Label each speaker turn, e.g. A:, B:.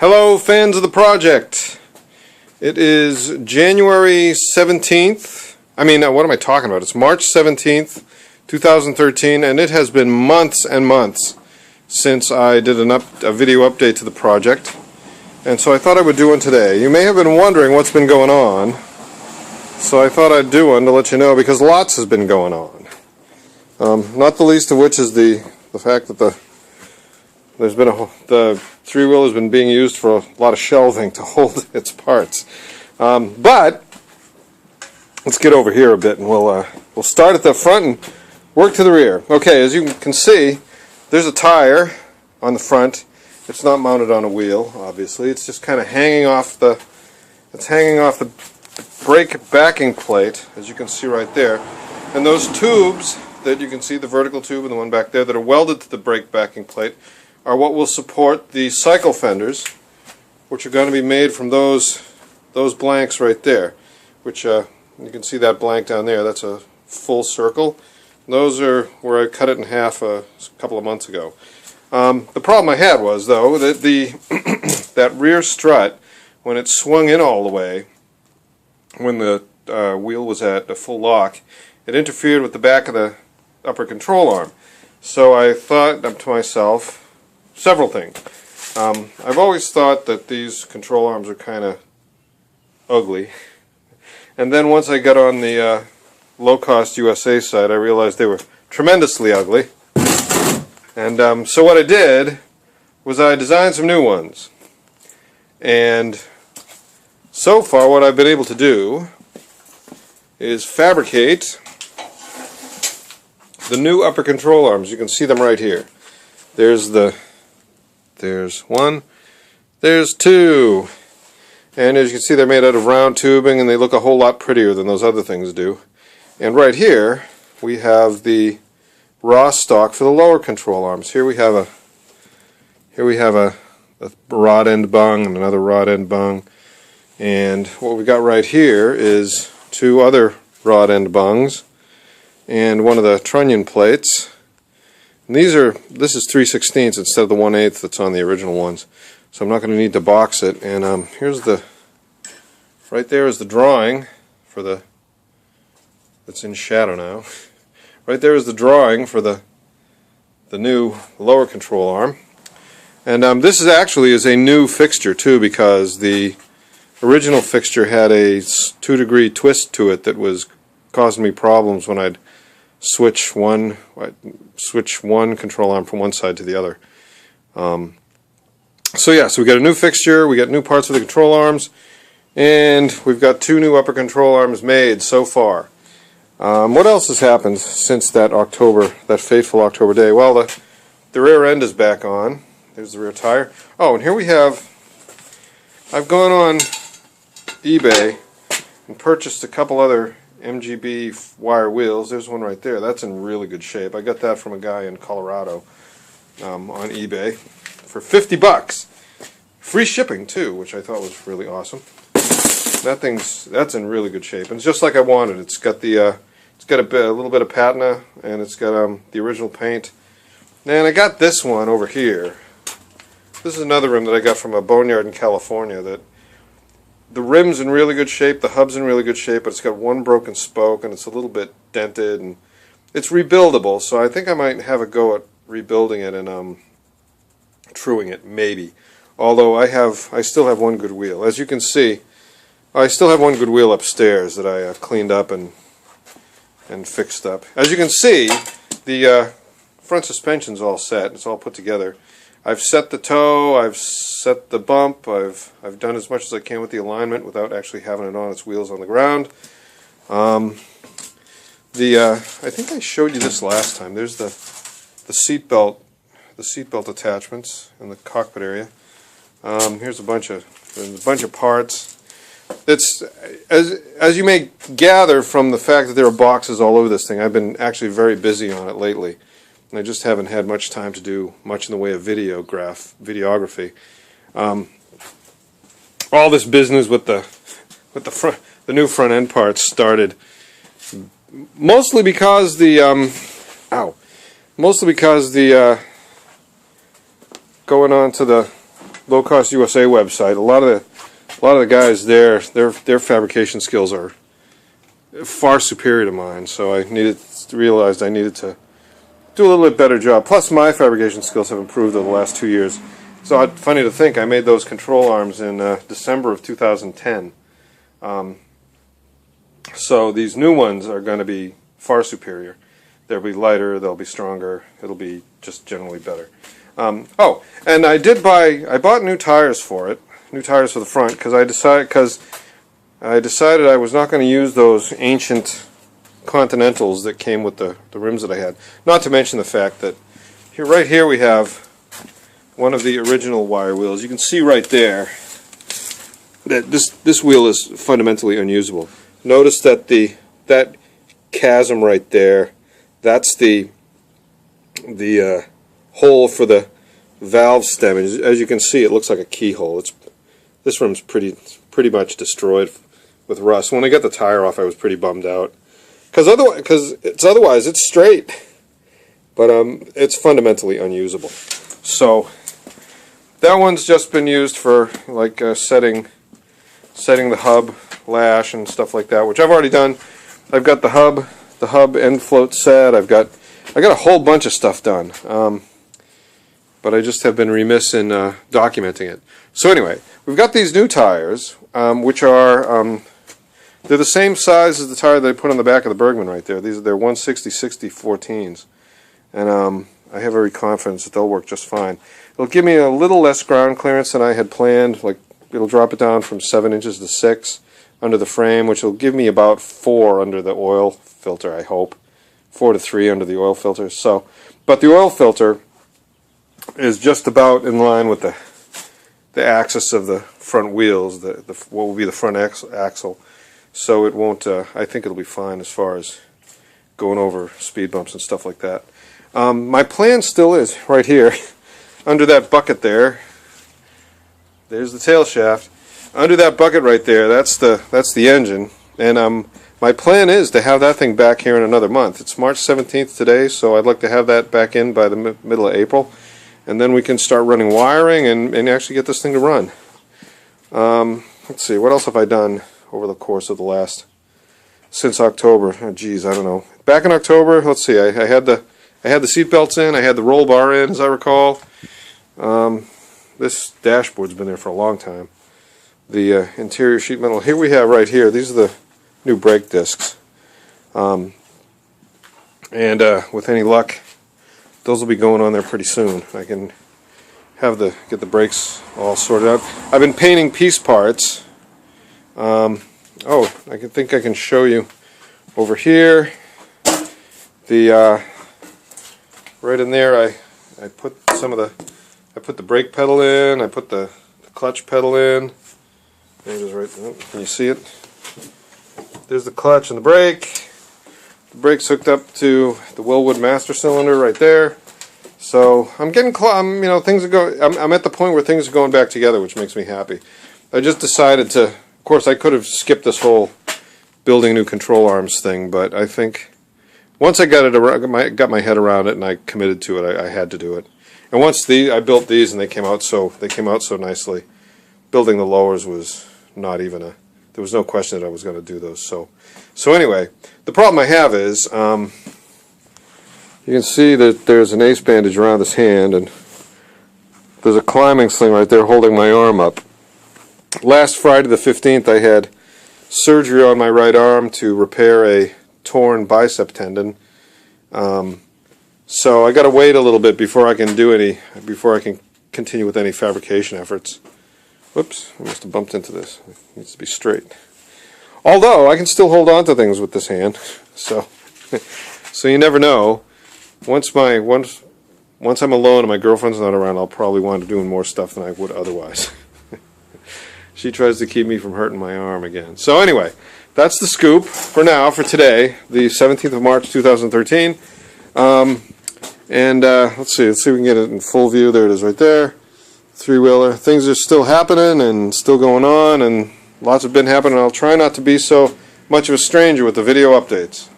A: Hello fans of the project. It is January 17th. What am I talking about? It's March 17th, 2013, and it has been months and months since I did a video update to the project. And so I thought I would do one today. You may have been wondering what's been going on. So I thought I'd do one to let you know because lots has been going on. Not the least of which is the fact that the three-wheel has been being used for a lot of shelving to hold its parts. But let's get over here a bit, and we'll start at the front and work to the rear. Okay, as you can see, there's a tire on the front. It's not mounted on a wheel, obviously. It's just kind of hanging off the brake backing plate, as you can see right there. And those tubes that you can see, the vertical tube and the one back there that are welded to the brake backing plate, are what will support the cycle fenders, which are going to be made from those blanks right there, which you can see that blank down there. That's a full circle. Those are where I cut it in half a couple of months ago. The problem I had was, though, that that rear strut, when it swung in all the way, when the wheel was at a full lock, it interfered with the back of the upper control arm. So I thought to myself several things. I've always thought that these control arms are kind of ugly. And then once I got on the low-cost USA site, I realized they were tremendously ugly. And so what I did was I designed some new ones. And so far what I've been able to do is fabricate the new upper control arms. You can see them right here. There's one, there's two, and as you can see they're made out of round tubing and they look a whole lot prettier than those other things do. And right here we have the raw stock for the lower control arms. Here we have a rod end bung and another rod end bung, and what we got right here is two other rod end bungs and one of the trunnion plates. And this is 3/16 instead of the 1/8 that's on the original ones, so I'm not going to need to box it. And right there is the drawing for it's in shadow now. Right there is the drawing for the new lower control arm. And this is a new fixture too, because the original fixture had a 2-degree twist to it that was causing me problems when I'd switch one control arm from one side to the other. So we got a new fixture, we got new parts for the control arms, and we've got two new upper control arms made so far. What else has happened since that fateful October day? Well, the rear end is back on. There's the rear tire. Oh, and here we have, I've gone on eBay and purchased a couple other MGB wire wheels. There's one right there. That's in really good shape. I got that from a guy in Colorado on eBay for $50. Free shipping too, which I thought was really awesome. That's in really good shape, and it's just like I wanted. It's got a little bit of patina, and it's got the original paint. And I got this one over here. This is another rim that I got from a boneyard in California. That the rim's in really good shape, the hub's in really good shape, but it's got one broken spoke and it's a little bit dented, and it's rebuildable, so I think I might have a go at rebuilding it and truing it, maybe. Although I still have one good wheel. As you can see, I still have one good wheel upstairs that I cleaned up and fixed up. As you can see, the front suspension's all set, it's all put together. I've set the toe, I've set the bump, I've done as much as I can with the alignment without actually having it on its wheels on the ground. I think I showed you this last time. There's the seatbelt attachments in the cockpit area. Here's a bunch of parts. It's as you may gather from the fact that there are boxes all over this thing. I've been actually very busy on it lately. And I just haven't had much time to do much in the way of videography. All this business with the new front end parts started mostly because the going on to the Low Cost USA website. A lot of the guys there, their fabrication skills are far superior to mine. So I realized I needed to do a little bit better job. Plus, my fabrication skills have improved over the last 2 years. So funny to think, I made those control arms in December of 2010. So these new ones are going to be far superior. They'll be lighter, they'll be stronger, it'll be just generally better. Oh, and I bought new tires for it, new tires for the front, because I decided I was not going to use those ancient Continentals that came with the rims that I had. Not to mention the fact that right here we have one of the original wire wheels. You can see right there that this wheel is fundamentally unusable. Notice that that chasm right there, that's the hole for the valve stem. As you can see, it looks like a keyhole. This rim's pretty much destroyed with rust. When I got the tire off, I was pretty bummed out, because otherwise it's straight, but it's fundamentally unusable. So that one's just been used for like setting the hub lash and stuff like that, which I've already done. I've got the hub end float set. I got a whole bunch of stuff done, but I just have been remiss in documenting it. So anyway, we've got these new tires, which are they're the same size as the tire that I put on the back of the Bergman right there. They're 160/60 14s, and I have every confidence that they'll work just fine. It'll give me a little less ground clearance than I had planned. Like, it'll drop it down from 7 inches to 6 under the frame, which will give me about 4 under the oil filter, I hope. 4 to 3 under the oil filter. So, but the oil filter is just about in line with the axis of the front wheels, what will be the front axle. So it won't. I think it'll be fine as far as going over speed bumps and stuff like that. My plan still is right here, under that bucket there. There's the tail shaft. Under that bucket right there, that's the engine. And my plan is to have that thing back here in another month. It's March 17th today, so I'd like to have that back in by the middle of April, and then we can start running wiring and actually get this thing to run. Let's see, what else have I done over the course of since October? Oh, geez, I don't know. Back in October, let's see, I had the seat belts in, I had the roll bar in, as I recall. This dashboard's been there for a long time. The interior sheet metal, here we have right here, these are the new brake discs. And with any luck, those will be going on there pretty soon. I can get the brakes all sorted out. I've been painting piece parts. Oh, I think I can show you over here. Right in there, I put the brake pedal in. I put the clutch pedal in. There it is, right there. Can you see it? There's the clutch and the brake. The brake's hooked up to the Willwood master cylinder right there. So I'm getting things are going. I'm at the point where things are going back together, which makes me happy. I just decided to. Of course, I could have skipped this whole building new control arms thing, but I think once I got my head around it and I committed to it, I had to do it. And once I built these and they came out so nicely, building the lowers was not even there was no question that I was going to do those. So anyway, the problem I have is you can see that there's an ace bandage around this hand, and there's a climbing sling right there holding my arm up. Last Friday the 15th, I had surgery on my right arm to repair a torn bicep tendon. So I got to wait a little bit before I can continue with any fabrication efforts. Whoops, I must have bumped into this. It needs to be straight. Although I can still hold on to things with this hand, so you never know. Once I'm alone and my girlfriend's not around, I'll probably wind up doing more stuff than I would otherwise. She tries to keep me from hurting my arm again. So anyway, that's the scoop for now, for today, the 17th of March 2013. Let's see if we can get it in full view. There it is right there. Three-wheeler. Things are still happening and still going on, and lots have been happening. I'll try not to be so much of a stranger with the video updates.